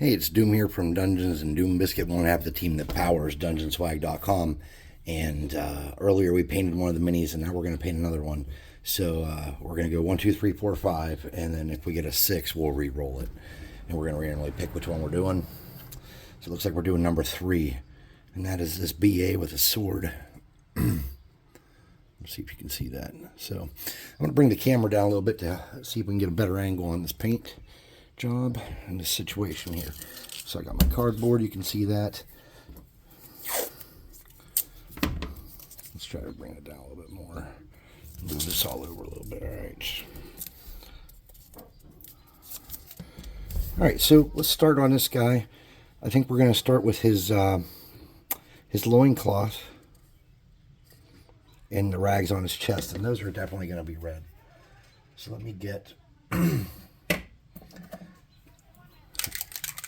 Hey, it's Doom here from Dungeons, and Doom Biscuit won't have the team that powers DungeonSwag.com. And earlier we painted one of the minis, and now we're going to paint another one. So we're going to go 1, 2, 3, 4, 5, and then if we get a 6, we'll re-roll it. And we're going to randomly pick which one we're doing. So it looks like we're doing number 3, and that is this BA with a sword. Let's see if you can see that. So I'm going to bring the camera down a little bit to see if we can get a better angle on this paint job and this situation here. So I got my cardboard, you can see that. Let's try to bring it down a little bit more. Move this all over a little bit. Alright, so let's start on this guy. I think we're going to start with his loincloth and the rags on his chest, and those are definitely going to be red. So let me get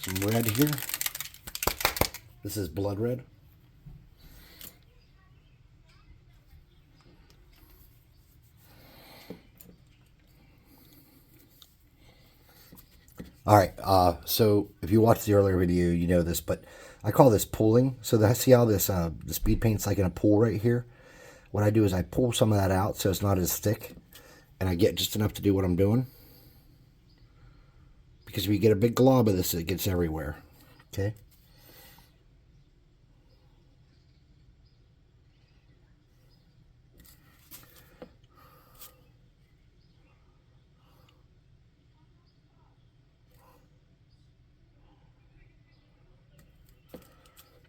some red here. This is blood red. Alright, so if you watched the earlier video, you know this, but I call this pooling. So see how this the speed paint's like in a pool right here? What I do is I pull some of that out so it's not as thick, and I get just enough to do what I'm doing. Because if you get a big glob of this, it gets everywhere. Okay?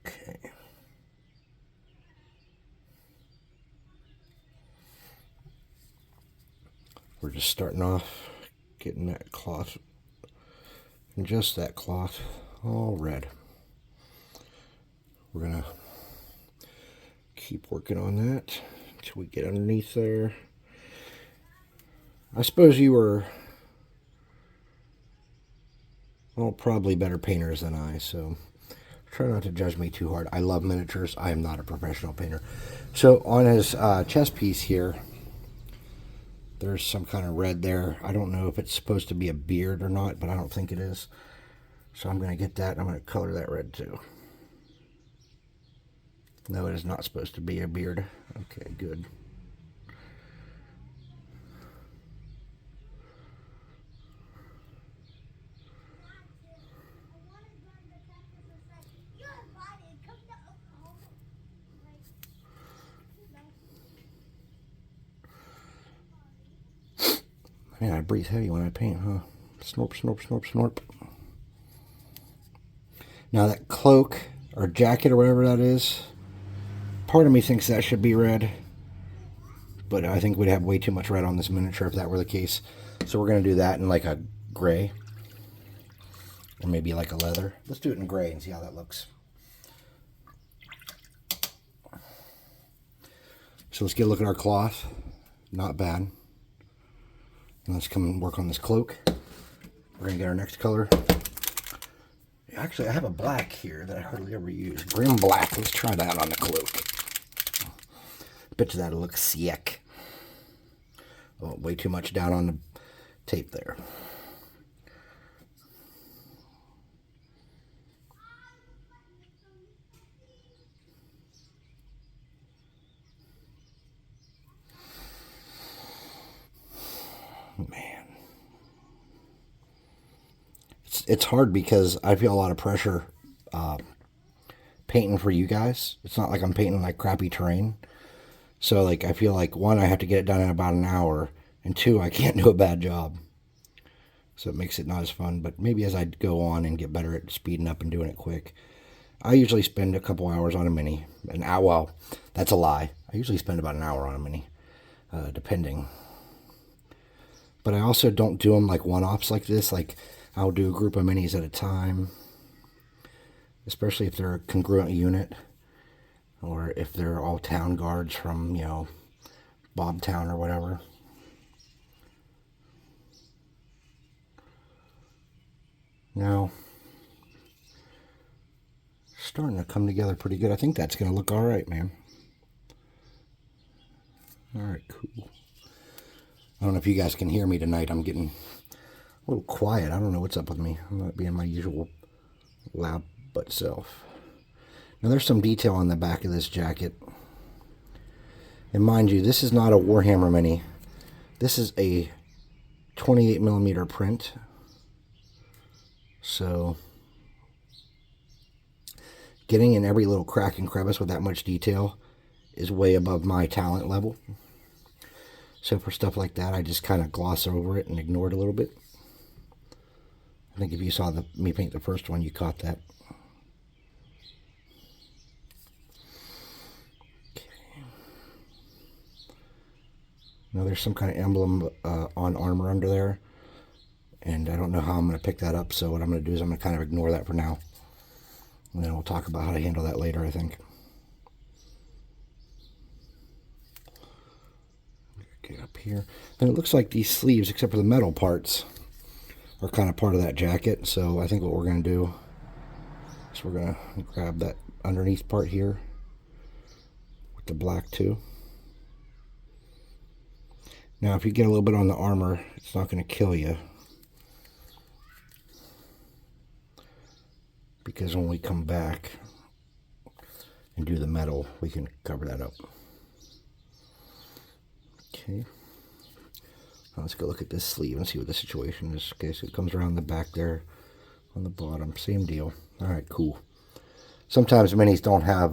Okay. We're just starting off getting that cloth, and just that cloth, all red. We're gonna keep working on that until we get underneath there. I suppose you were, well, probably better painters than I, so try not to judge me too hard. I love miniatures. I am not a professional painter. So on his chest piece here, there's some kind of red there. I don't know if it's supposed to be a beard or not, but I don't think it is. So I'm going to get that, and I'm going to color that red too. No, it is not supposed to be a beard. Okay, good. Man, I breathe heavy when I paint, huh? Snorp, snorp, snorp, snorp. Now that cloak or jacket or whatever that is, part of me thinks that should be red, but I think we'd have way too much red on this miniature if that were the case. So we're going to do that in like a gray, or maybe like a leather. Let's do it in gray and see how that looks. So let's get a look at our cloth. Not bad. And let's come and work on this cloak. We're going to get our next color. Actually, I have a black here that I hardly ever use. Grim black. Let's try that on the cloak. Bet you that'll look sick. Oh, way too much down on the tape there. Man. It's hard because I feel a lot of pressure painting for you guys. It's not like I'm painting like crappy terrain. So like I feel like, one, I have to get it done in about an hour, and 2, I can't do a bad job. So it makes it not as fun. But maybe as I go on and get better at speeding up and doing it quick. I usually spend a couple hours on a mini. Well, that's a lie. I usually spend about an hour on a mini, depending. But I also don't do them like one-offs like this. Like, I'll do a group of minis at a time, especially if they're a congruent unit, or if they're all town guards from, you know, Bobtown or whatever. Now, starting to come together pretty good. I think that's going to look all right, man. All right, cool. I don't know if you guys can hear me tonight. I'm getting a little quiet. I don't know what's up with me. I'm not being my usual Lab but self. Now there's some detail on the back of this jacket. And mind you, this is not a Warhammer Mini. This is a 28mm print. So getting in every little crack and crevice with that much detail is way above my talent level. So for stuff like that, I just kind of gloss over it and ignore it a little bit. I think if you saw me paint the first one, you caught that. Okay. Now there's some kind of emblem on armor under there. And I don't know how I'm going to pick that up, so what I'm going to do is I'm going to kind of ignore that for now. And then we'll talk about how to handle that later, I think. Get up here. And it looks like these sleeves, except for the metal parts, are kind of part of that jacket. So I think what we're going to do is we're going to grab that underneath part here with the black too. Now if you get a little bit on the armor, it's not going to kill you, because when we come back and do the metal, we can cover that up. Okay, now let's go look at this sleeve and see what the situation is. Okay, so it comes around the back there on the bottom, same deal. Alright, cool. Sometimes minis don't have,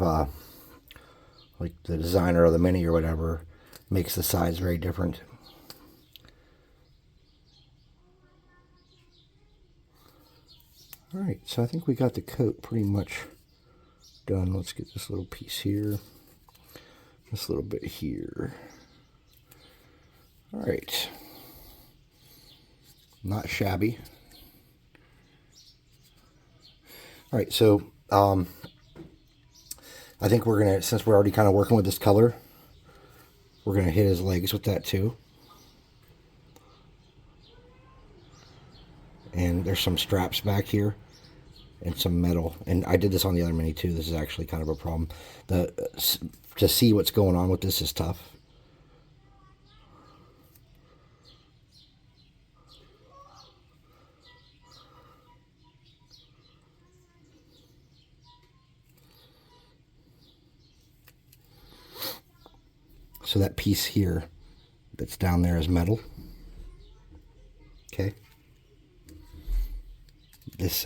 like the designer of the mini or whatever makes the sides very different. Alright, so I think we got the coat pretty much done. Let's get this little piece here, this little bit here. Alright, not shabby. Alright, so I think we're going to, since we're already kind of working with this color, we're going to hit his legs with that too. And there's some straps back here and some metal. And I did this on the other mini too. This is actually kind of a problem. To see what's going on with this is tough. So that piece here that's down there is metal. Okay. This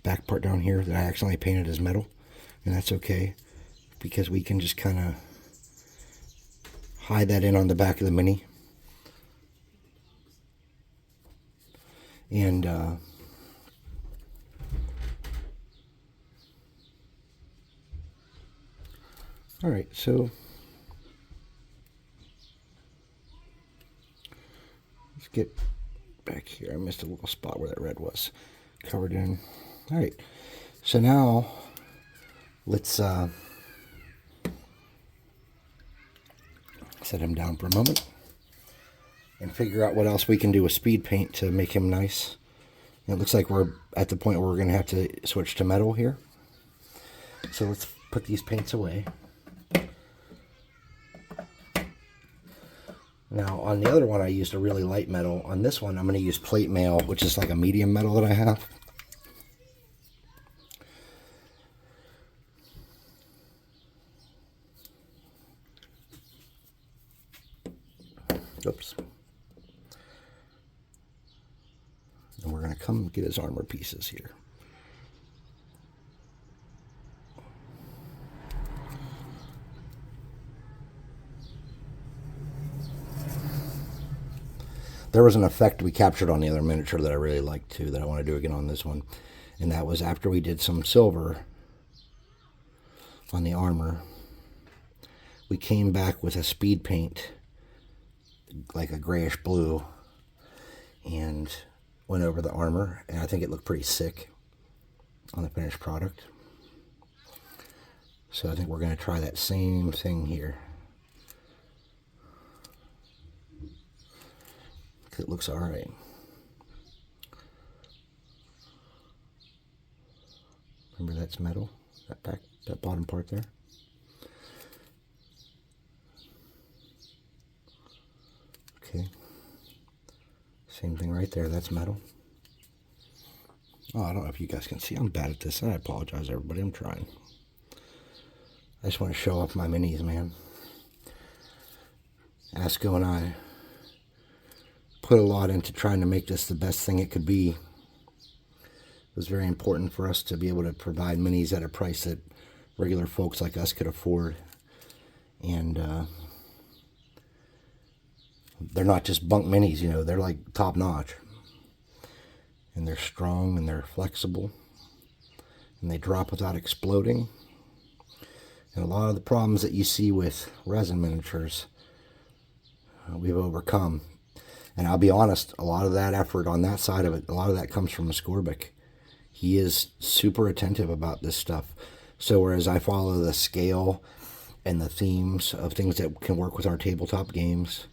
back part down here that I accidentally painted is metal, and that's okay, because we can just kind of hide that in on the back of the mini. And alright, so let's get back here. I missed a little spot where that red was covered in. Alright, so now let's set him down for a moment and figure out what else we can do with speed paint to make him nice. And it looks like we're at the point where we're going to have to switch to metal here. So let's put these paints away. Now, on the other one, I used a really light metal. On this one, I'm going to use plate mail, which is like a medium metal that I have. Oops. And we're going to come get his armor pieces here. There was an effect we captured on the other miniature that I really liked too, that I want to do again on this one. And that was after we did some silver on the armor, we came back with a speed paint, like a grayish blue, and went over the armor, and I think it looked pretty sick on the finished product. So I think we're going to try that same thing here. It looks alright. Remember, that's metal, that bottom part there. Okay. Same thing right there, that's metal. Oh, I don't know if you guys can see. I'm bad at this. I apologize, everybody. I'm trying. I just want to show off my minis, man. Asco and I put a lot into trying to make this the best thing it could be. It was very important for us to be able to provide minis at a price that regular folks like us could afford. And they're not just bunk minis, you know, they're like top notch. And they're strong and they're flexible. And they drop without exploding. And a lot of the problems that you see with resin miniatures, we've overcome. And I'll be honest, a lot of that effort on that side of it, a lot of that comes from Scorbik. He is super attentive about this stuff. So whereas I follow the scale and the themes of things that can work with our tabletop games,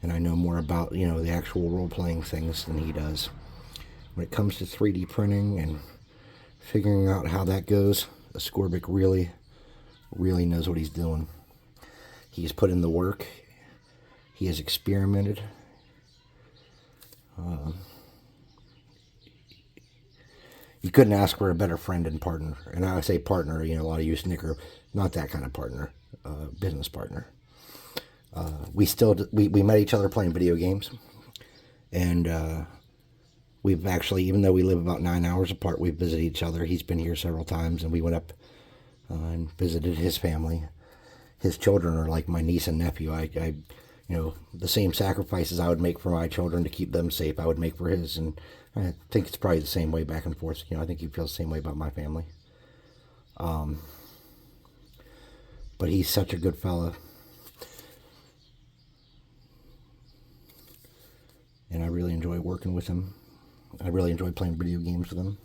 and I know more about, you know, the actual role-playing things than he does. When it comes to 3D printing and figuring out how that goes, Scorbik really knows what he's doing. He's put in the work. He has experimented. You couldn't ask for a better friend and partner. And I say partner, you know, a lot of you snicker. Not that kind of partner. Business partner. We met each other playing video games. And we've actually, even though we live about 9 hours apart, we've visited each other. He's been here several times, and we went up and visited his family. His children are like my niece and nephew. I you know, the same sacrifices I would make for my children to keep them safe, I would make for his. And I think it's probably the same way back and forth. You know, I think he feels the same way about my family. But he's such a good fella. And I really enjoy working with him. I really enjoy playing video games with him.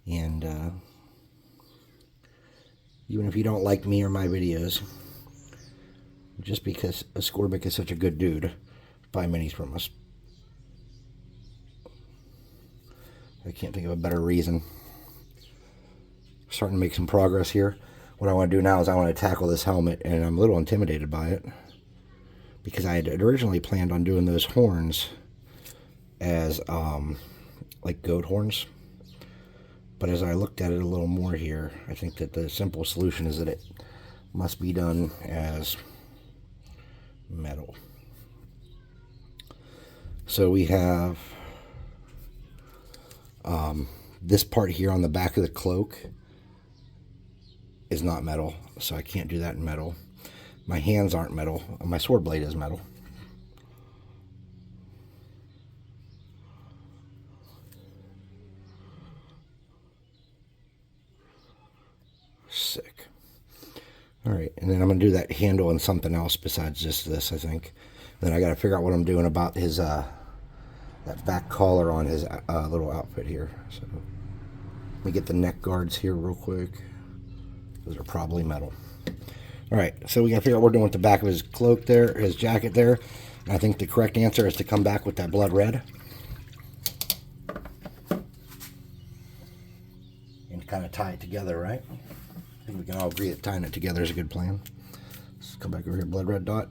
And even if you don't like me or my videos, just because Scorbik is such a good dude, buy minis from us. I can't think of a better reason. Starting to make some progress here. What I want to do now is I want to tackle this helmet, and I'm a little intimidated by it, because I had originally planned on doing those horns as like goat horns. But as I looked at it a little more here, I think that the simple solution is that it must be done as metal. So we have this part here on the back of the cloak is not metal, so I can't do that in metal. My hands aren't metal. My sword blade is metal. Sick. Alright, and then I'm going to do that handle and something else besides just this, I think. Then I got to figure out what I'm doing about his, that back collar on his little outfit here. So, let me get the neck guards here real quick. Those are probably metal. Alright, so we got to figure out what we're doing with the back of his cloak there, his jacket there. And I think the correct answer is to come back with that blood red. And kind of tie it together, right? I think we can all agree that tying it together is a good plan. Let's come back over here, blood red dot.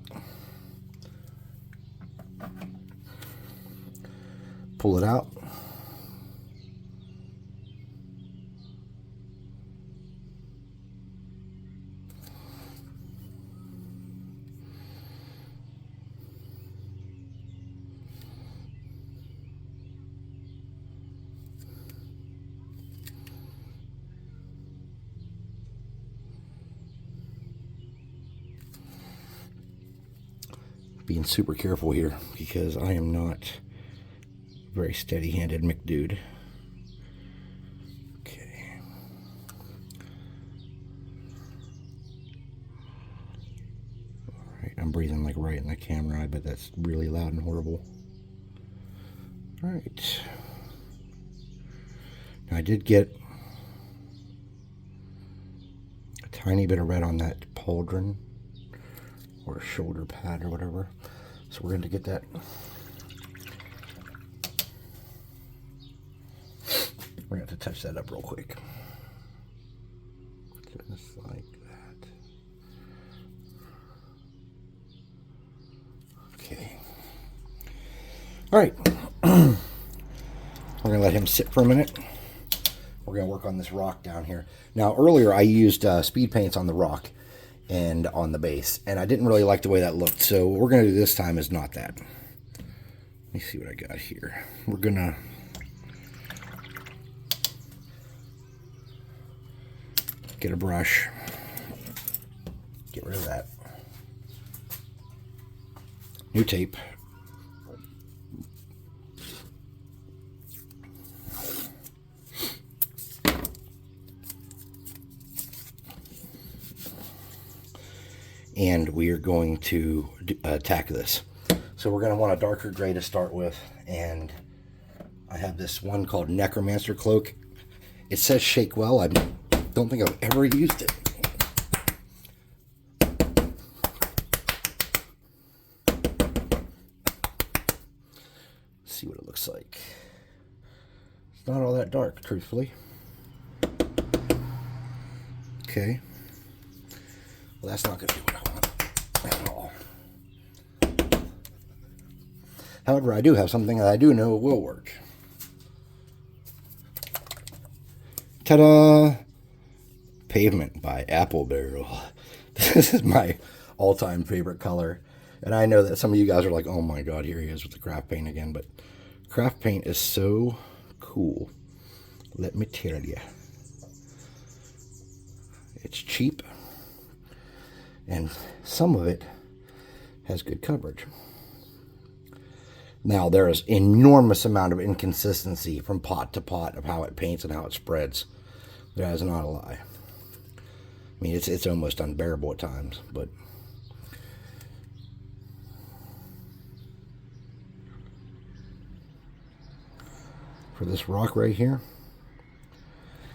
Pull it out. Being super careful here because I am not a very steady-handed McDude. Okay. Alright, I'm breathing like right in the camera. I bet that's really loud and horrible. Alright. Now I did get a tiny bit of red on that pauldron, or a shoulder pad or whatever. So we're going to get that. We're going to have to touch that up real quick. Just like that. Okay. Alright. We're going to let him sit for a minute. We're going to work on this rock down here. Now, earlier I used speed paints on the rock and on the base, and I didn't really like the way that looked. So what we're going to do this time is not that. Let me see what I got here. We're going to get a brush. Get rid of that. New tape. And we are going to attack this. So we're going to want a darker gray to start with, and I have this one called Necromancer Cloak. It says shake well. I don't think I've ever used it. Let's see what it looks like. It's not all that dark, truthfully. Okay. Well, that's not going to do what I want at all. However, I do have something that I do know will work. Ta-da! Pavement by Apple Barrel. This is my all-time favorite color. And I know that some of you guys are like, oh my god, here he is with the craft paint again. But craft paint is so cool. Let me tell you. It's cheap. And some of it has good coverage. Now, there is enormous amount of inconsistency from pot to pot of how it paints and how it spreads. That is not a lie. I mean, it's almost unbearable at times, but for this rock right here,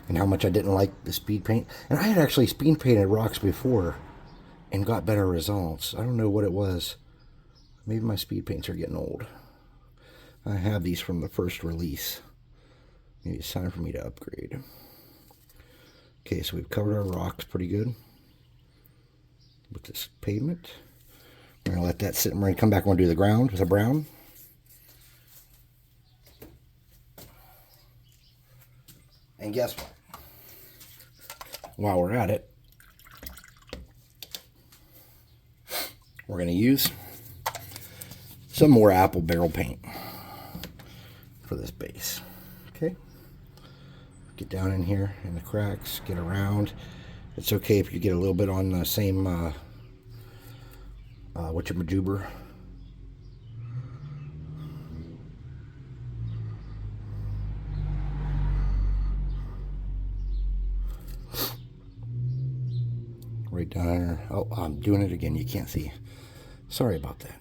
and how much I didn't like the speed paint. And I had actually speed painted rocks before and got better results. I don't know what it was. Maybe my speed paints are getting old. I have these from the first release. Maybe it's time for me to upgrade. Okay, so we've covered our rocks pretty good with this pavement. We're going to let that sit and we're going to come back and we're going to do the ground with a brown. And guess what? While we're at it, we're going to use some more Apple Barrel paint for this base. Okay. Get down in here in the cracks, get around. It's okay if you get a little bit on the same, whatchamajoober. Right down there. Oh, I'm doing it again. You can't see. Sorry about that.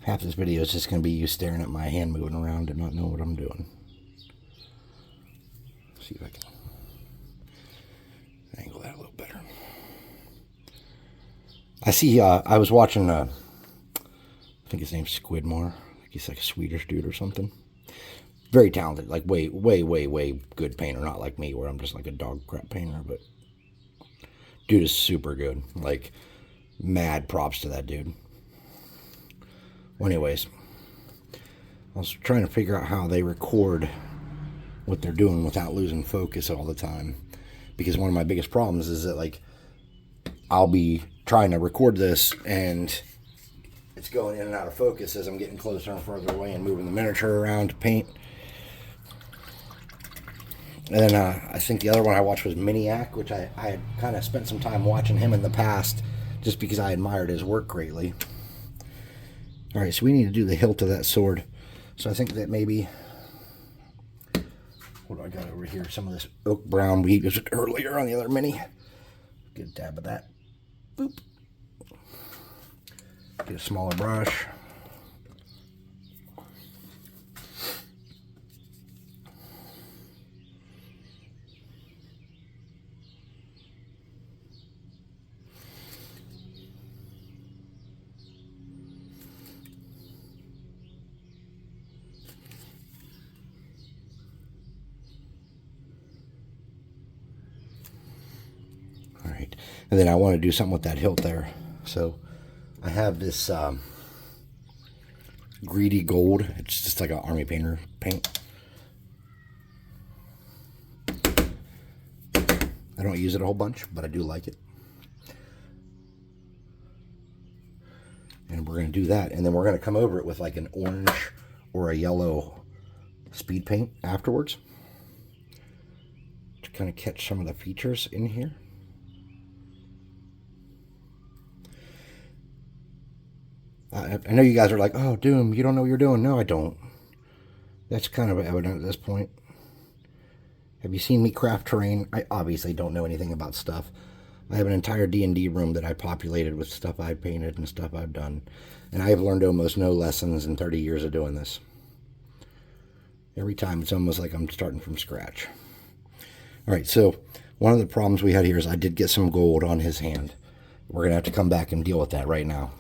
Half this video is just going to be you staring at my hand moving around and not knowing what I'm doing. See if I can angle that a little better. I see, I was watching, I think his name's Squidmore. Like he's like a Swedish dude or something. Very talented, like way good painter. Not like me where I'm just like a dog crap painter, but dude is super good. Like, mad props to that dude. Well, anyways, I was trying to figure out how they record what they're doing without losing focus all the time. Because one of my biggest problems is that, like, I'll be trying to record this and it's going in and out of focus as I'm getting closer and further away and moving the miniature around to paint. And then I think the other one I watched was Miniac, which I had kind of spent some time watching him in the past just because I admired his work greatly. Alright, so we need to do the hilt of that sword. So I think that maybe, what do I got over here? Some of this oak brown we used earlier on the other mini. Get a dab of that. Boop. Get a smaller brush. And then I want to do something with that hilt there. So I have this greedy gold. It's just like an army painter paint. I don't use it a whole bunch, but I do like it. And we're going to do that. And then we're going to come over it with like an orange or a yellow speed paint afterwards to kind of catch some of the features in here. I know you guys are like, oh, Doom, you don't know what you're doing. No, I don't. That's kind of evident at this point. Have you seen me craft terrain? I obviously don't know anything about stuff. I have an entire D&D room that I populated with stuff I've painted and stuff I've done. And I have learned almost no lessons in 30 years of doing this. Every time it's almost like I'm starting from scratch. All right, so one of the problems we had here is I did get some gold on his hand. We're going to have to come back and deal with that right now.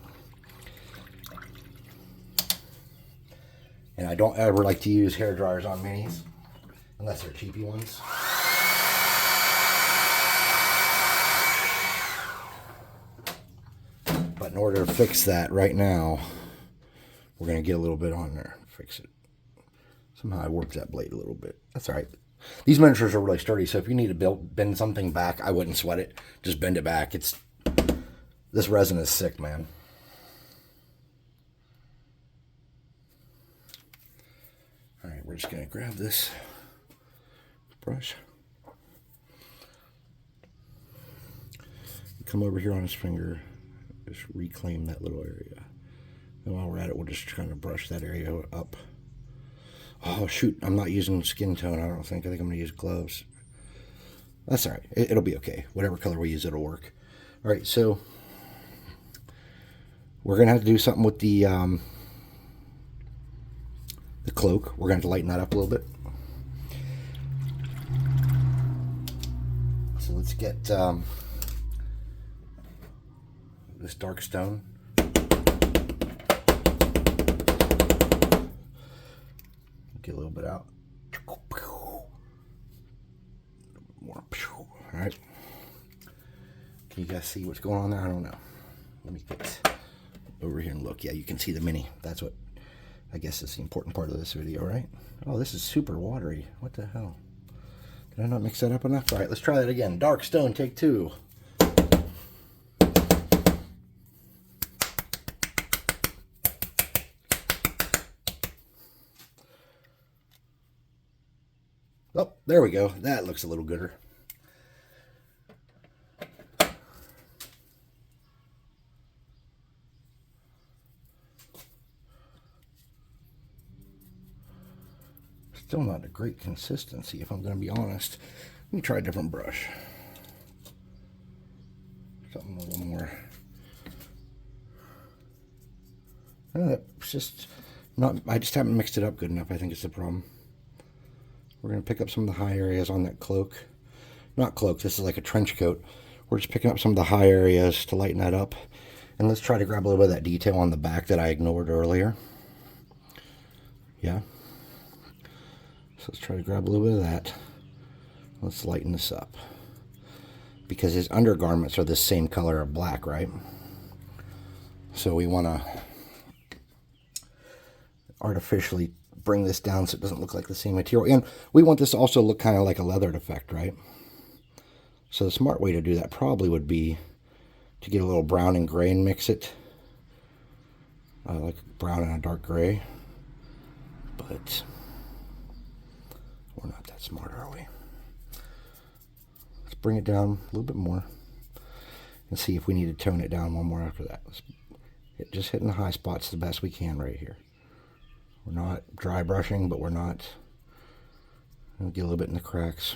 And I don't ever like to use hair dryers on minis, unless they're cheapy ones. But in order to fix that right now, we're going to get a little bit on there. Fix it. Somehow I warped that blade a little bit. That's all right. These miniatures are really sturdy, so if you need to bend something back, I wouldn't sweat it. Just bend it back. This resin is sick, man. All right, we're just going to grab this brush. Come over here on his finger. Just reclaim that little area. And while we're at it, we'll just kind of brush that area up. Oh, shoot. I'm not using skin tone, I don't think. I think I'm going to use gloves. That's all right. It'll be okay. Whatever color we use, it'll work. All right, so we're going to have to do something with the cloak. We're going to have to lighten that up a little bit. So let's get this dark stone. Get a little bit out. More. All right. Can you guys see what's going on there? I don't know. Let me get over here and look. Yeah, you can see the mini. That's what I guess is the important part of this video, right? Oh, this is super watery. What the hell? Did I not mix that up enough? All right, let's try that again. Dark stone, take 2. Oh, there we go. That looks a little gooder. Still not a great consistency, if I'm going to be honest. Let me try a different brush. Something a little more. It's just not. I just haven't mixed it up good enough. I think it's the problem. We're going to pick up some of the high areas on that cloak. Not cloak, this is like a trench coat. We're just picking up some of the high areas to lighten that up. And let's try to grab a little bit of that detail on the back that I ignored earlier. Yeah. So let's try to grab a little bit of that. Let's lighten this up. Because his undergarments are the same color of black, right? So we want to artificially bring this down so it doesn't look like the same material. And we want this to also look kind of like a leathered effect, right? So the smart way to do that probably would be to get a little brown and gray and mix it. Like brown and a dark gray. But we're not that smart, are we? Let's bring it down a little bit more and see if we need to tone it down one more after that. Just hitting the high spots the best we can right here. We're not dry brushing, but we're not. We'll get a little bit in the cracks.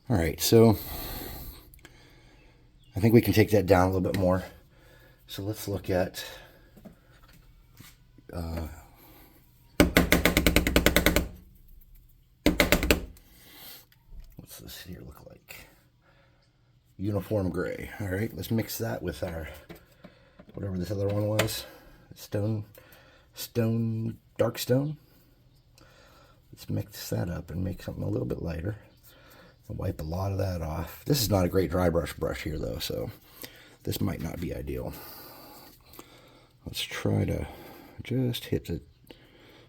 All right, so I think we can take that down a little bit more. So let's look at what's this here look like? Uniform gray. All right, let's mix that with our whatever this other one was. Dark stone. Let's mix that up and make something a little bit lighter. And wipe a lot of that off. This is not a great dry brush here though, so this might not be ideal. Let's try to just hit the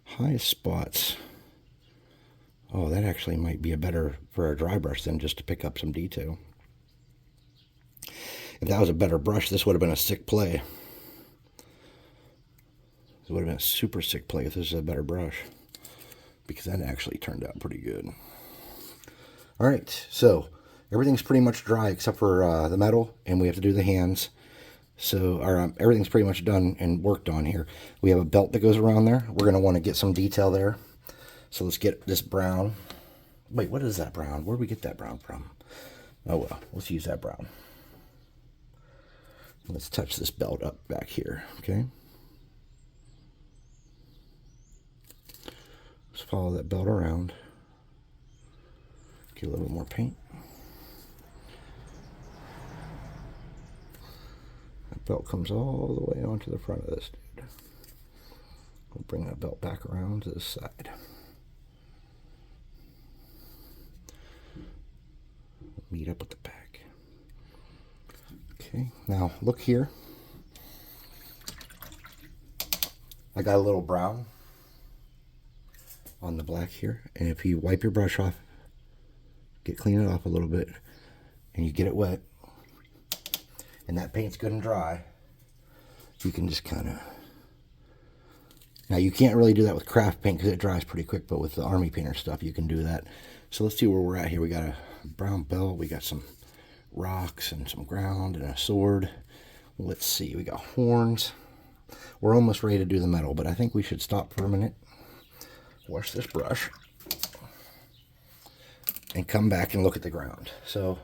highest spots Oh, that actually might be a better for a dry brush than just to pick up some detail. If that was a better brush, this would have been a sick play. It would have been a super sick play if this was a better brush, because that actually turned out pretty good. All right, so everything's pretty much dry except for the metal, and we have to do the hands. So everything's pretty much done and worked on here. We have a belt that goes around there. We're going to want to get some detail there. So let's get this brown. Wait, what is that brown? Where did we get that brown from? Oh, well, let's use that brown. Let's touch this belt up back here, okay? Let's follow that belt around. Get a little bit more paint. That belt comes all the way onto the front of this dude. We'll bring that belt back around to the side. Meet up with the back. Okay, now look here. I got a little brown on the black here, and if you wipe your brush off, clean it off a little bit, and you get it wet, and that paint's good and dry, you can just kind of, now you can't really do that with craft paint because it dries pretty quick, but with the army painter stuff you can do that. So let's see where we're at here. We got a brown belt, we got some rocks and some ground and a sword. Let's see, we got horns. We're almost ready to do the metal, but I think we should stop for a minute, wash this brush, and come back and look at the ground. So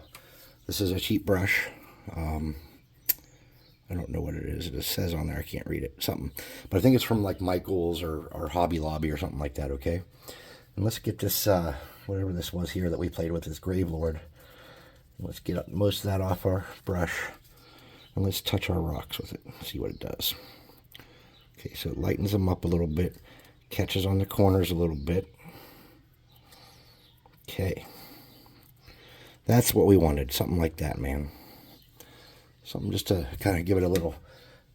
this is a cheap brush. I don't know what it is. It just says on there, I can't read it, something. But I think it's from like Michael's or Hobby Lobby or something like that, okay? And let's get this, whatever this was here that we played with, this Grave Lord. Let's get up most of that off our brush, and let's touch our rocks with it, see what it does. Okay, so it lightens them up a little bit, catches on the corners a little bit. Okay. That's what we wanted, something like that, man. Something just to kind of give it a little,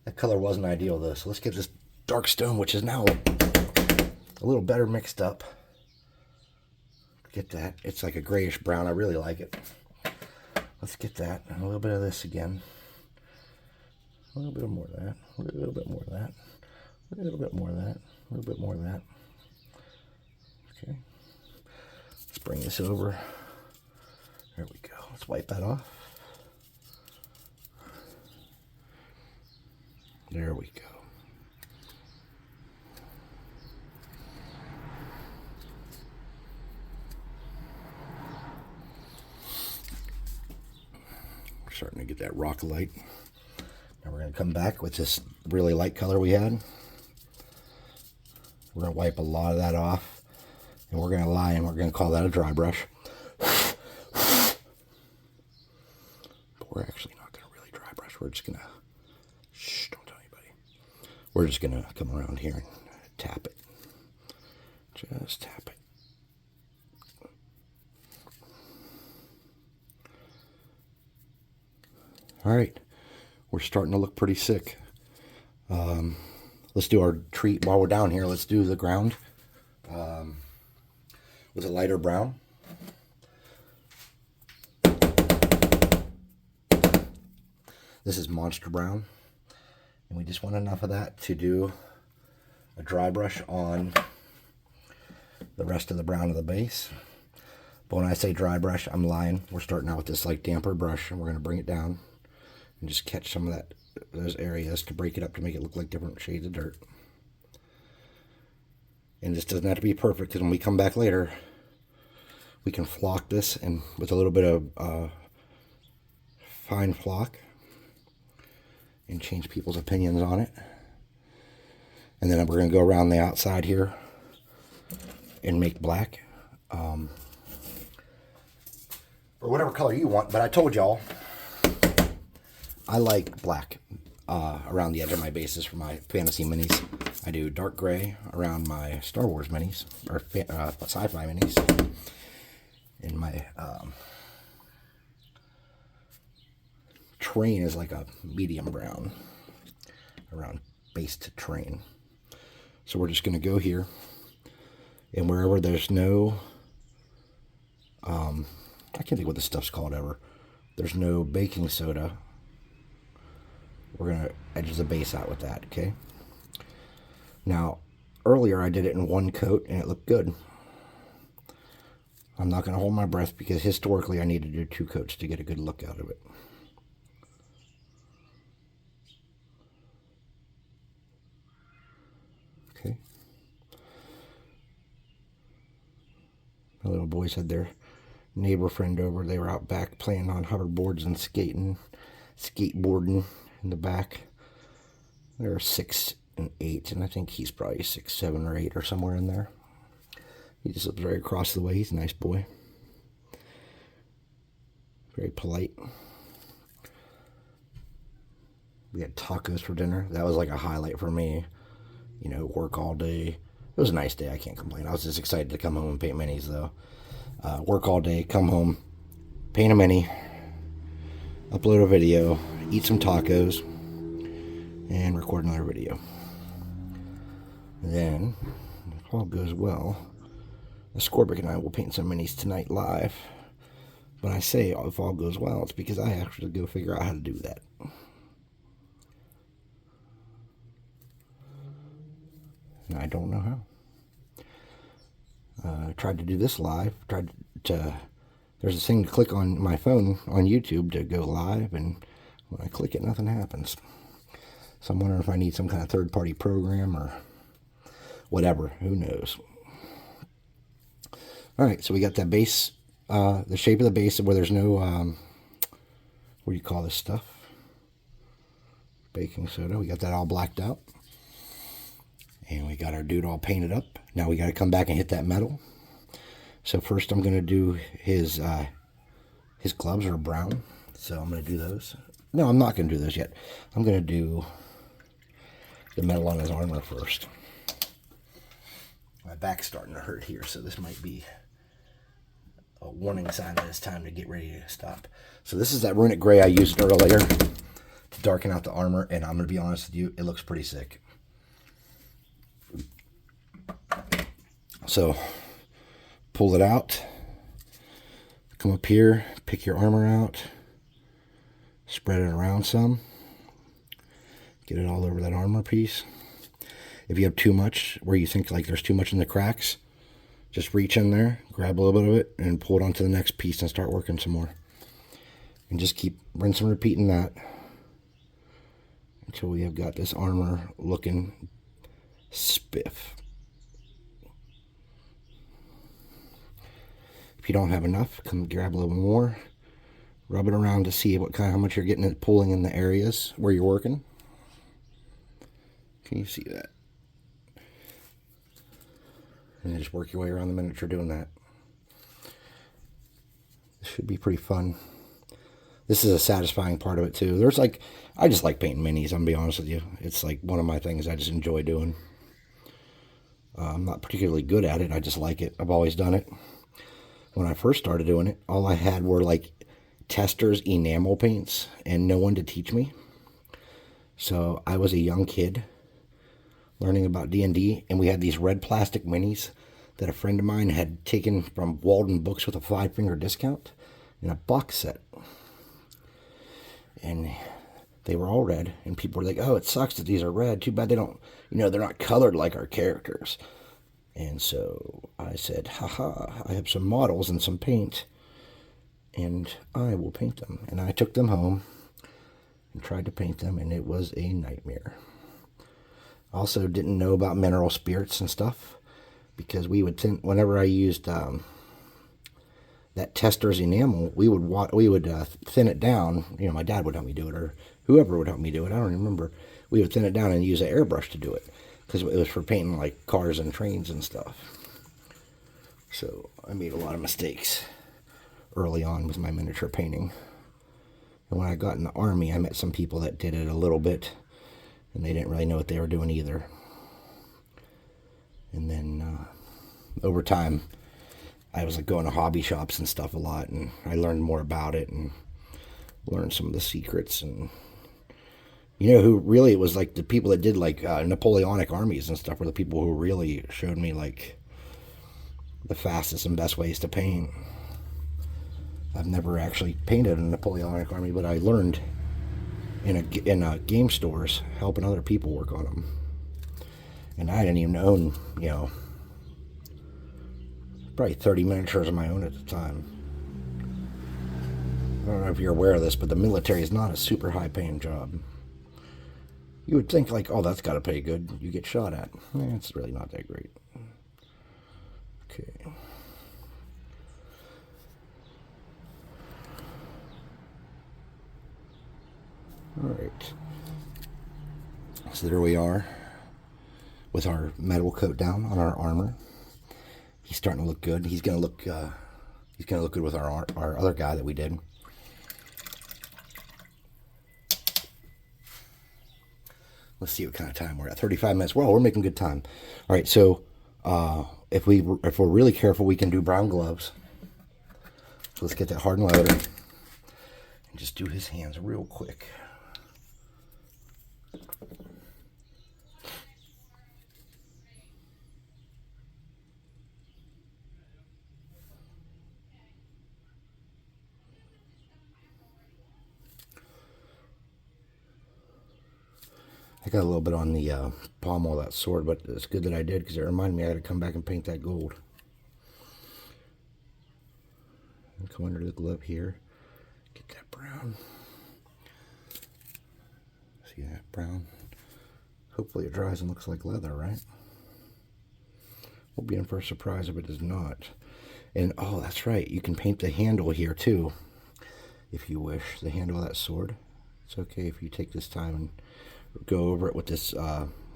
that color wasn't ideal though. So let's get this dark stone, which is now a little better mixed up. Get that, it's like a grayish brown, I really like it. Let's get that, and a little bit of this again. A little bit more of that, a little bit more of that, a little bit more of that, a little bit more of that. Okay, let's bring this over. There we go. Let's wipe that off. There we go. We're starting to get that rock light. Now we're going to come back with this really light color we had. We're going to wipe a lot of that off, and we're going to lie, and we're going to call that a dry brush. We're actually not going to really dry brush. We're just going to, shh, don't tell anybody. We're just going to come around here and tap it. Just tap it. All right. We're starting to look pretty sick. Let's do our treat while we're down here. Let's do the ground with a lighter brown. This is Monster Brown, and we just want enough of that to do a dry brush on the rest of the brown of the base. But when I say dry brush, I'm lying. We're starting out with this like damper brush, and we're going to bring it down and just catch some of those areas to break it up to make it look like different shades of dirt. And this doesn't have to be perfect, because when we come back later, we can flock this and with a little bit of fine flock and change people's opinions on it. And then we're going to go around the outside here and make black. Or whatever color you want, but I told y'all I like black around the edge of my bases for my fantasy minis. I do dark gray around my Star Wars minis, or sci-fi minis. And my train is like a medium brown around base to train. So we're just going to go here, and wherever there's no I can't think what this stuff's called ever. There's no baking soda. We're going to edge the base out with that, okay? Now, earlier I did it in one coat and it looked good. I'm not going to hold my breath because historically I need to do 2 coats to get a good look out of it. Okay. My little boys had their neighbor friend over. They were out back playing on hoverboards and skateboarding in the back. They're 6 and 8, and I think he's probably 6, 7, or 8 or somewhere in there. He just lives right across the way. He's a nice boy. Very polite. We had tacos for dinner. That was like a highlight for me. You know, work all day. It was a nice day. I can't complain. I was just excited to come home and paint minis, though. Work all day, come home, paint a mini, upload a video, eat some tacos, and record another video. And then, if all goes well, the Scorbic and I will paint some minis tonight live. When I say if all goes well, it's because I actually go figure out how to do that. And I don't know how. I tried to do this live. There's this thing to click on my phone on YouTube to go live, and when I click it, nothing happens. So I'm wondering if I need some kind of third-party program or whatever. Who knows? All right, so we got that base, the shape of the base where there's no, what do you call this stuff? Baking soda. We got that all blacked out. And we got our dude all painted up. Now we got to come back and hit that metal. So first I'm going to do his gloves are brown. So I'm going to do those. No, I'm not going to do those yet. I'm going to do the metal on his armor first. My back's starting to hurt here, so this might be a warning sign that it's time to get ready to stop. So this is that runic gray I used earlier to darken out the armor, and I'm going to be honest with you, it looks pretty sick. So, pull it out, come up here, pick your armor out, spread it around some, get it all over that armor piece. If you have too much, where you think like there's too much in the cracks, just reach in there, grab a little bit of it, and pull it onto the next piece and start working some more. And just keep rinsing and repeating that until we have got this armor looking spiff. If you don't have enough, come grab a little more, rub it around to see how much you're getting it pulling in the areas where you're working. Can you see that? And just work your way around the miniature doing that. This should be pretty fun. This is a satisfying part of it too. I just like painting minis, I'm gonna be honest with you. It's like one of my things I just enjoy doing. I'm not particularly good at it, I just like it. I've always done it. When I first started doing it, all I had were like Testors enamel paints and no one to teach me. So I was a young kid learning about D&D, and we had these red plastic minis that a friend of mine had taken from Walden Books with a 5-finger discount in a box set. And they were all red, and people were like, oh, it sucks that these are red. Too bad they don't, they're not colored like our characters. And so I said, haha, I have some models and some paint, and I will paint them. And I took them home and tried to paint them, and it was a nightmare. Also didn't know about mineral spirits and stuff, because we would whenever I used that Testors enamel, we would thin it down. My dad would help me do it, or whoever would help me do it. I don't remember. We would thin it down and use an airbrush to do it, because it was for painting like cars and trains and stuff. So I made a lot of mistakes early on with my miniature painting. And when I got in the Army, I met some people that did it a little bit, and they didn't really know what they were doing either. And then over time, I was like going to hobby shops and stuff a lot, and I learned more about it and learned some of the secrets. And who really, it was like the people that did like Napoleonic armies and stuff were the people who really showed me like the fastest and best ways to paint. I've never actually painted a Napoleonic army, but I learned in game stores helping other people work on them. And I didn't even own, probably 30 miniatures of my own at the time. I don't know if you're aware of this, but the military is not a super high paying job. You would think like, oh, that's got to pay good. You get shot at. It's really not that great. Okay. All right. So there we are with our metal coat down on our armor. He's starting to look good. He's gonna look good with our other guy that we did. Let's see what kind of time we're at. 35 minutes. Well, we're making good time. All right, so if we're really careful, we can do brown gloves. So let's get that hardened leather and just do his hands real quick. I got a little bit on the pommel of that sword, but it's good that I did because it reminded me I had to come back and paint that gold. And come under the glove here. Get that brown. See that brown? Hopefully it dries and looks like leather, right? We'll be in for a surprise if it does not. And oh, that's right. You can paint the handle here too, if you wish. The handle of that sword. It's okay if you take this time and go over it with this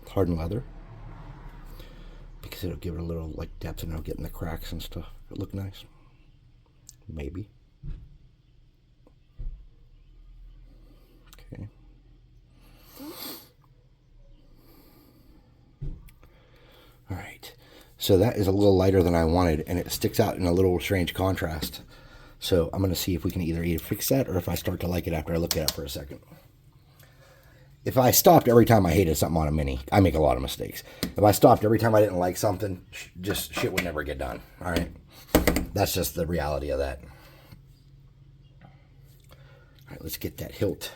hardened leather, because it'll give it a little like depth and it'll get in the cracks and stuff. It'll look nice. Maybe. Okay. All right. So that is a little lighter than I wanted, and it sticks out in a little strange contrast. So I'm going to see if we can either fix that or if I start to like it after I look at it for a second. If I stopped every time I hated something on a mini, I make a lot of mistakes. If I stopped every time I didn't like something, just shit would never get done. All right? That's just the reality of that. All right, let's get that hilt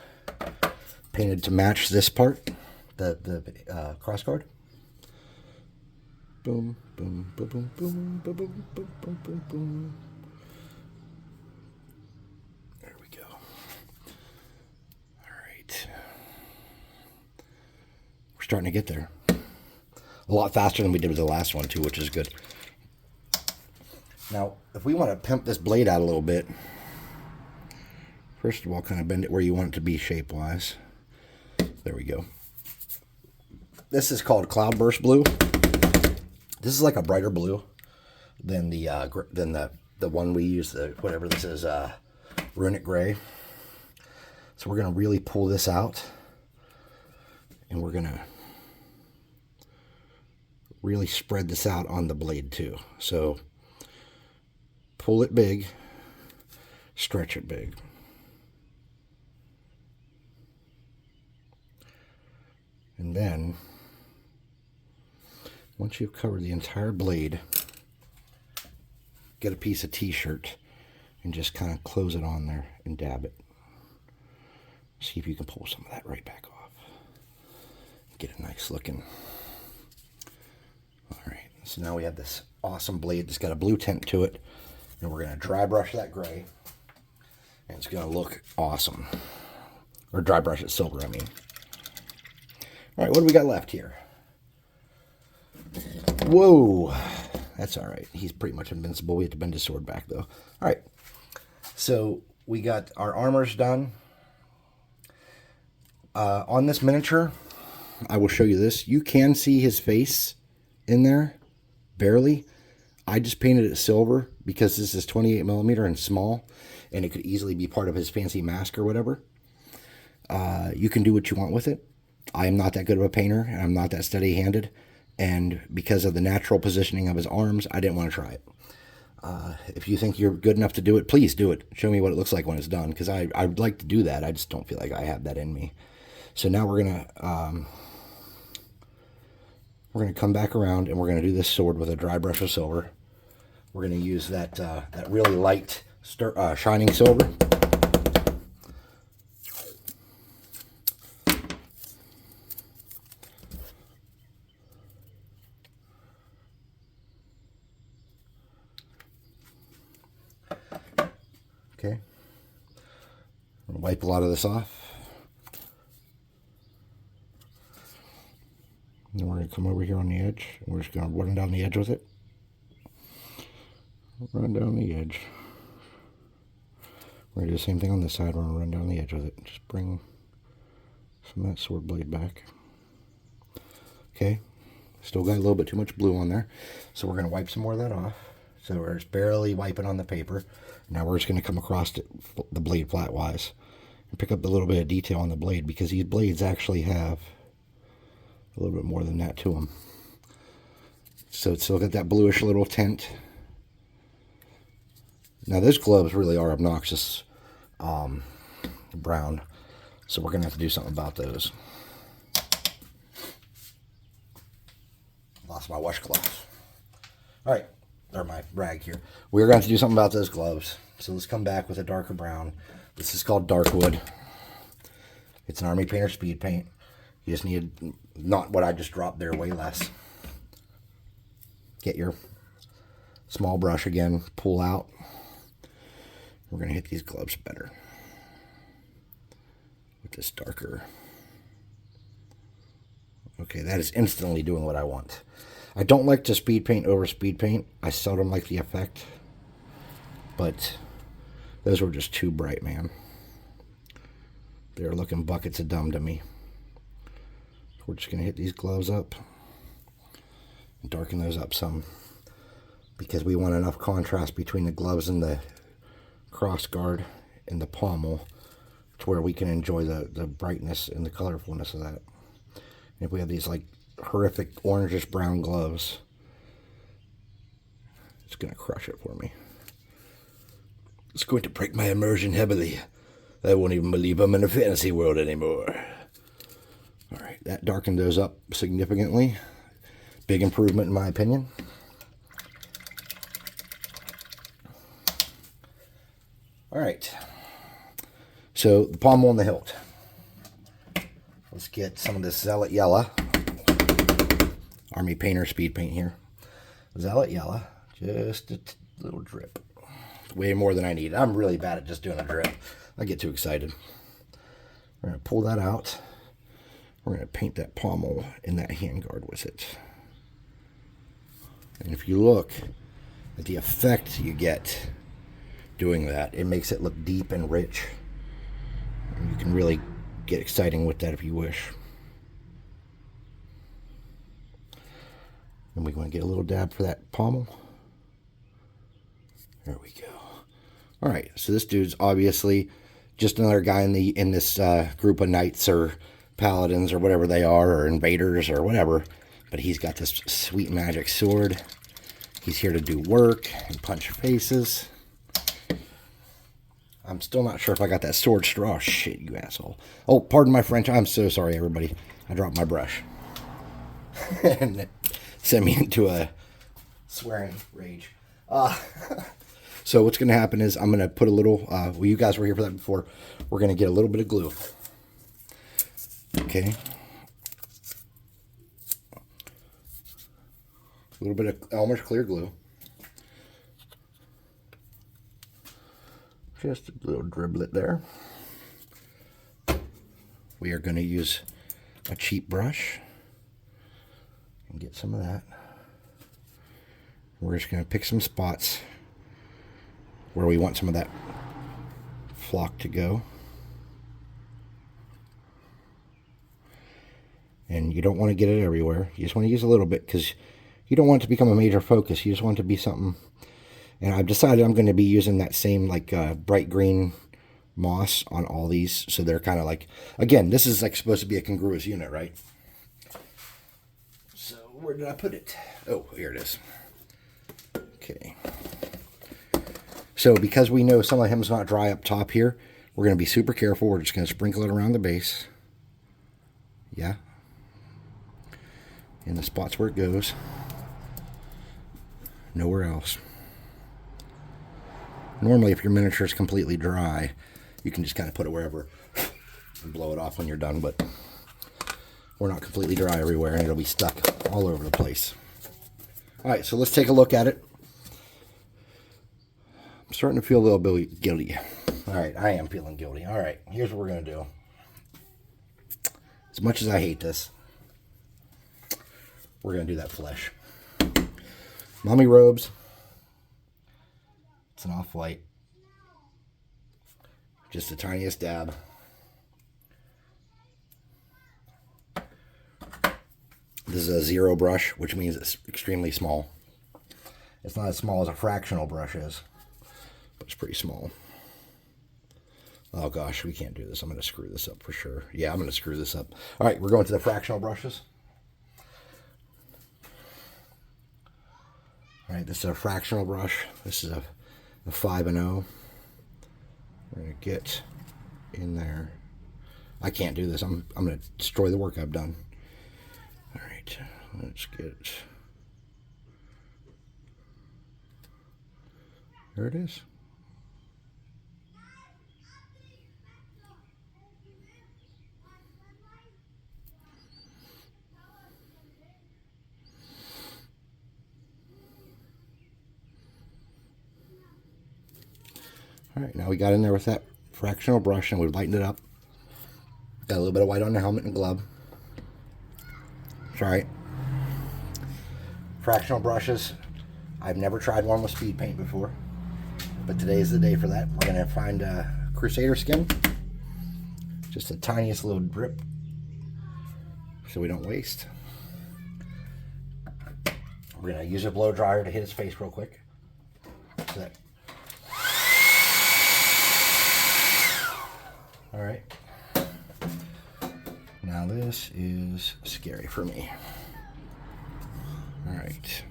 painted to match this part, the cross guard. Boom, boom, boom, boom, boom, boom, boom, boom, boom, boom, boom. There we go. All right. We're starting to get there. A lot faster than we did with the last one too, which is good. Now, if we want to pimp this blade out a little bit, first of all, kind of bend it where you want it to be shape-wise. There we go. This is called Cloudburst Blue. This is like a brighter blue than the one we use, whatever this is, Runic Gray. So we're going to really pull this out, and we're going to really spread this out on the blade too. So pull it big, stretch it big. And then, once you've covered the entire blade, get a piece of t-shirt and just kind of close it on there and dab it. See if you can pull some of that right back off. Get a nice looking. All right, so now we have this awesome blade that's got a blue tint to it, and we're going to dry brush that gray, and it's going to look awesome. Or dry brush it silver, I mean. All right, what do we got left here? Whoa, that's all right. He's pretty much invincible. We have to bend his sword back, though. All right, so we got our armors done. On this miniature, I will show you this. You can see his face in there, barely. I just painted it silver because this is 28 millimeter and small, and it could easily be part of his fancy mask or whatever. You can do what you want with it. I am not that good of a painter, and I'm not that steady-handed. And because of the natural positioning of his arms, I didn't want to try it. If you think you're good enough to do it, please do it. Show me what it looks like when it's done, because I'd like to do that. I just don't feel like I have that in me. So now we're gonna come back around, and we're gonna do this sword with a dry brush of silver. We're gonna use that really light shining silver. Okay. I'm gonna wipe a lot of this off. And then we're going to come over here on the edge, and we're just going to run down the edge with it. Run down the edge. We're going to do the same thing on this side. We're going to run down the edge with it. Just bring some of that sword blade back. Okay. Still got a little bit too much blue on there. So we're going to wipe some more of that off. So we're just barely wiping on the paper. Now we're just going to come across the blade flatwise and pick up a little bit of detail on the blade, because these blades actually have a little bit more than that to them. So it's still got that bluish little tint. Now those gloves really are obnoxious brown, so we're gonna have to do something about those. Lost my washcloth. All right, or my rag here. We're going to have to do something about those gloves. So let's come back with a darker brown. This is called Darkwood. It's an Army Painter speed paint. You just need, not what I just dropped there, way less. Get your small brush again, pull out. We're going to hit these gloves better with this darker. Okay, that is instantly doing what I want. I don't like to speed paint over speed paint. I seldom like the effect. But those were just too bright, man. They're looking buckets of dumb to me. We're just going to hit these gloves up and darken those up some, because we want enough contrast between the gloves and the cross guard and the pommel to where we can enjoy the brightness and the colorfulness of that. And if we have these like horrific orangish brown gloves, it's going to crush it for me. It's going to break my immersion heavily. I won't even believe I'm in a fantasy world anymore. All right, that darkened those up significantly. Big improvement in my opinion. All right, so the pommel and the hilt. Let's get some of this Zealot Yellow. Army Painter speed paint here. Zealot Yellow, just a little drip. Way more than I need. I'm really bad at just doing a drip. I get too excited. We're going to pull that out. We're going to paint that pommel and that handguard with it. And if you look at the effect you get doing that, it makes it look deep and rich. And you can really get exciting with that if you wish. And we want to get a little dab for that pommel. There we go. All right, so this dude's obviously just another guy in this group of knights or paladins or whatever they are, or invaders or whatever. But he's got this sweet magic sword. He's here to do work and punch faces. I'm still not sure if I got that sword straw. Oh, shit, you asshole. Oh, pardon my French. I'm so sorry, everybody. I dropped my brush. And it sent me into a swearing rage. So what's going to happen is I'm going to put a little, well, you guys were here for that before. We're going to get a little bit of glue. Okay. A little bit of Elmer's clear glue. Just a little driblet there. We are going to use a cheap brush and get some of that. We're just going to pick some spots where we want some of that flock to go. And you don't want to get it everywhere. You just want to use a little bit, because you don't want it to become a major focus. You just want it to be something. And I've decided I'm going to be using that same like bright green moss on all these. So they're kind of like, again, this is like supposed to be a congruous unit, right? So where did I put it? Oh, here it is. Okay. So because we know some of him's not dry up top here, we're going to be super careful. We're just going to sprinkle it around the base. Yeah. In the spots where it goes. Nowhere else. Normally, if your miniature is completely dry, you can just kind of put it wherever and blow it off when you're done, but we're not completely dry everywhere, and it'll be stuck all over the place. All right, so let's take a look at it. I'm starting to feel a little bit guilty. All right, I am feeling guilty. All right, here's what we're going to do. As much as I hate this, we're going to do that flesh. Mommy robes. It's an off-white. Just the tiniest dab. This is a zero brush, which means it's extremely small. It's not as small as a fractional brush is, but it's pretty small. Oh gosh, we can't do this. I'm going to screw this up for sure. Yeah, I'm going to screw this up. All right, we're going to the fractional brushes. All right, this is a fractional brush. This is a 5 and 0. We're going to get in there. I can't do this. I'm going to destroy the work I've done. All right, let's get... There it is. All right, now we got in there with that fractional brush and we've lightened it up. Got a little bit of white on the helmet and glove. It's all right. Fractional brushes. I've never tried one with speed paint before, but today is the day for that. We're going to find Crusader skin. Just the tiniest little drip so we don't waste. We're going to use a blow dryer to hit his face real quick. So that... All right. Now this is scary for me. All right.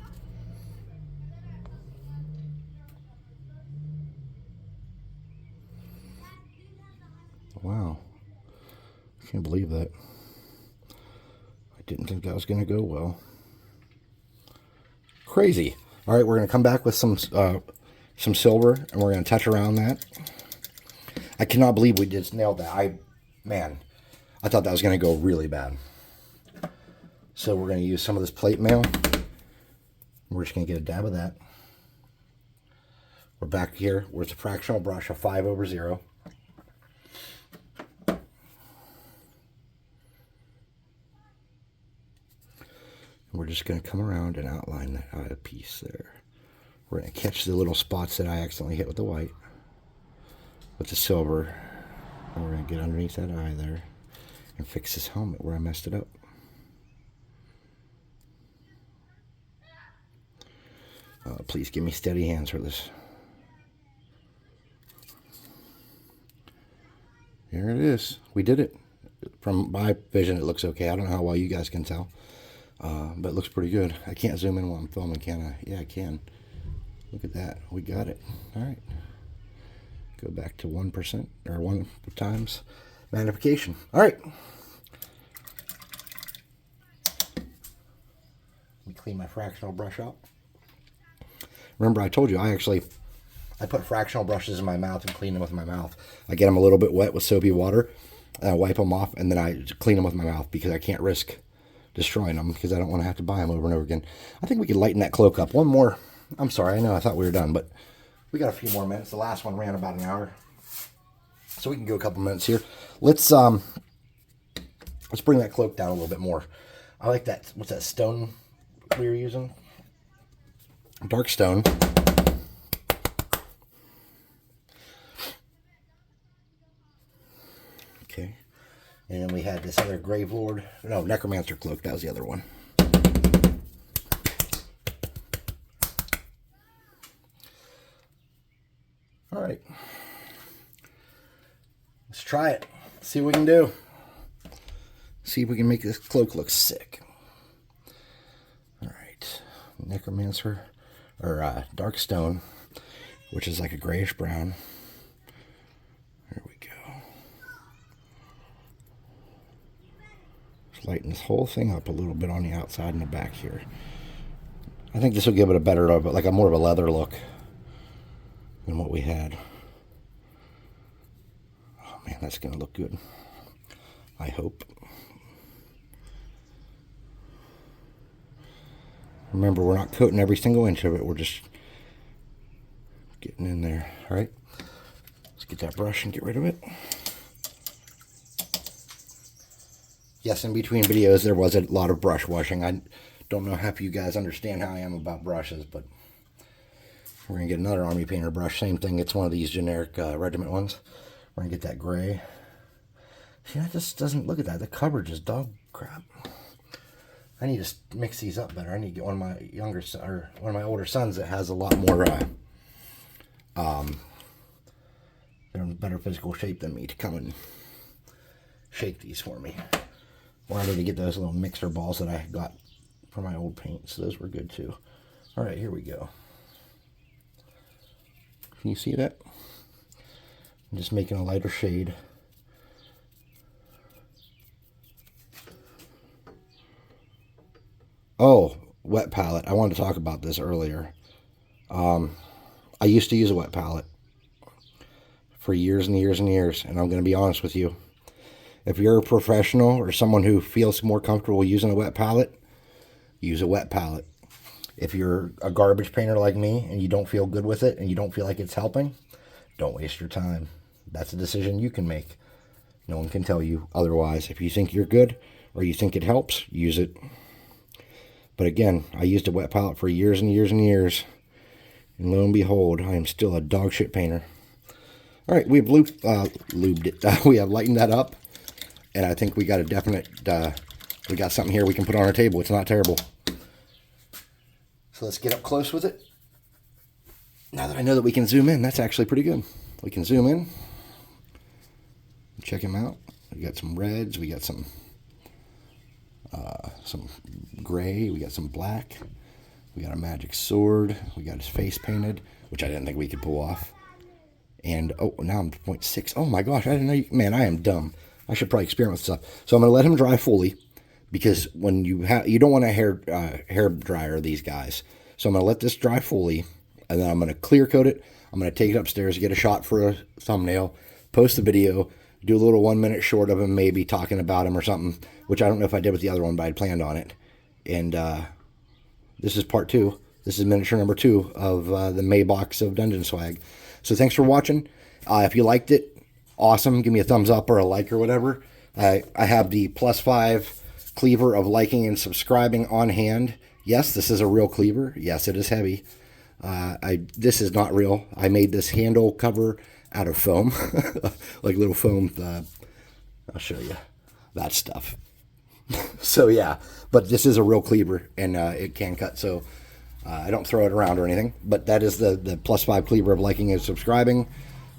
Wow. I can't believe that. I didn't think that was going to go well. Crazy. All right, we're going to come back with some silver, and we're going to touch around that. I cannot believe we just nailed that. Man, I thought that was going to go really bad. So we're going to use some of this plate mail. We're just going to get a dab of that. We're back here with a fractional brush, a 5/0. We're just going to come around and outline that eye piece there. We're going to catch the little spots that I accidentally hit with the white, with the silver, and we're going to get underneath that eye there and fix this helmet where I messed it up. Please give me steady hands for this. There it is. We did it. From my vision, it looks okay. I don't know how well you guys can tell, but it looks pretty good. I can't zoom in while I'm filming, can I? Yeah, I can. Look at that. We got it. All right. Go back to 1% or 1 times magnification. All right. Let me clean my fractional brush out. Remember, I told you I put fractional brushes in my mouth and clean them with my mouth. I get them a little bit wet with soapy water, and I wipe them off, and then I clean them with my mouth because I can't risk destroying them because I don't want to have to buy them over and over again. I think we can lighten that cloak up. One more. I'm sorry. I know I thought we were done, but we got a few more minutes. The last one ran about an hour, so we can go a couple minutes here. Let's bring that cloak down a little bit more. I like that. What's that stone we were using? Dark stone. Okay. And then we had this other Grave Lord. No, Necromancer cloak. That was the other one. All right. Let's try it. See what we can do. See if we can make this cloak look sick. All right. Necromancer, or Dark Stone, which is like a grayish brown. There we go. Just lighten this whole thing up a little bit on the outside and the back here. I think this will give it a better, like a more of a leather look. than what we had. Oh man, that's going to look good. I hope. Remember, we're not coating every single inch of it. We're just getting in there. All right. Let's get that brush and get rid of it. Yes, in between videos, there was a lot of brush washing. I don't know half of you guys understand how I am about brushes, but we're going to get another Army Painter brush. Same thing. It's one of these generic regiment ones. We're going to get that gray. See, that just doesn't look at that. The coverage is dog crap. I need to mix these up better. I need to get one of my one of my older sons that has a lot more they're in better physical shape than me to come and shake these for me. Or I need to get those little mixer balls that I got for my old paint. So those were good too. All right, here we go. Can you see that? I'm just making a lighter shade. Oh, wet palette. I wanted to talk about this earlier. I used to use a wet palette for years and years and years, and I'm going to be honest with you. If you're a professional or someone who feels more comfortable using a wet palette, use a wet palette. If you're a garbage painter like me and you don't feel good with it and you don't feel like it's helping, don't waste your time. That's a decision you can make. No one can tell you otherwise. If you think you're good or you think it helps, use it. But again, I used a wet palette for years and years and years. And lo and behold, I am still a dog shit painter. All right, we've lubed it. We have lightened that up. And I think we got a definite, we got something here we can put on our table. It's not terrible. So let's get up close with it. Now that I know that we can zoom in, that's actually pretty good. We can zoom in. Check him out. We got some reds. We got some gray. We got some black. We got a magic sword. We got his face painted, which I didn't think we could pull off. And, oh, now I'm 0.6. Oh, my gosh. I didn't know you... Man, I am dumb. I should probably experiment with stuff. So I'm going to let him dry fully because when you don't want a hair dryer these guys. So I'm going to let this dry fully, and then I'm going to clear coat it. I'm going to take it upstairs, get a shot for a thumbnail, post the video, do a little 1 minute short of him maybe talking about him or something, which I don't know if I did with the other one, but I'd planned on it. And this is part 2. This is miniature number 2 of the May box of DungeonSwag. So thanks for watching. If you liked it, awesome. Give me a thumbs up or a like or whatever. I have the +5 cleaver of liking and subscribing on hand. Yes, this is a real cleaver. Yes, it is heavy. This is not real. I made this handle cover out of foam, like little foam. I'll show you that stuff. So yeah, but this is a real cleaver, and it can cut. So I don't throw it around or anything. But that is the +5 cleaver of liking and subscribing.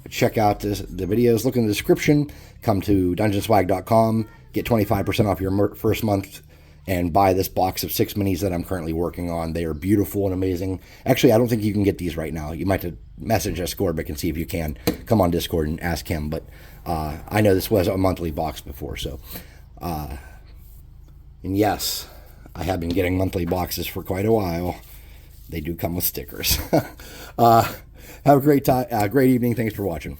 Check out the videos. Look in the description. Come to DungeonSwag.com. Get 25% off your first month. And buy this box of 6 minis that I'm currently working on. They are beautiful and amazing. Actually, I don't think you can get these right now. You might have to message Scorbic and see if you can. Come on Discord and ask him. But I know this was a monthly box before. So, and yes, I have been getting monthly boxes for quite a while. They do come with stickers. Have a great time, great evening. Thanks for watching.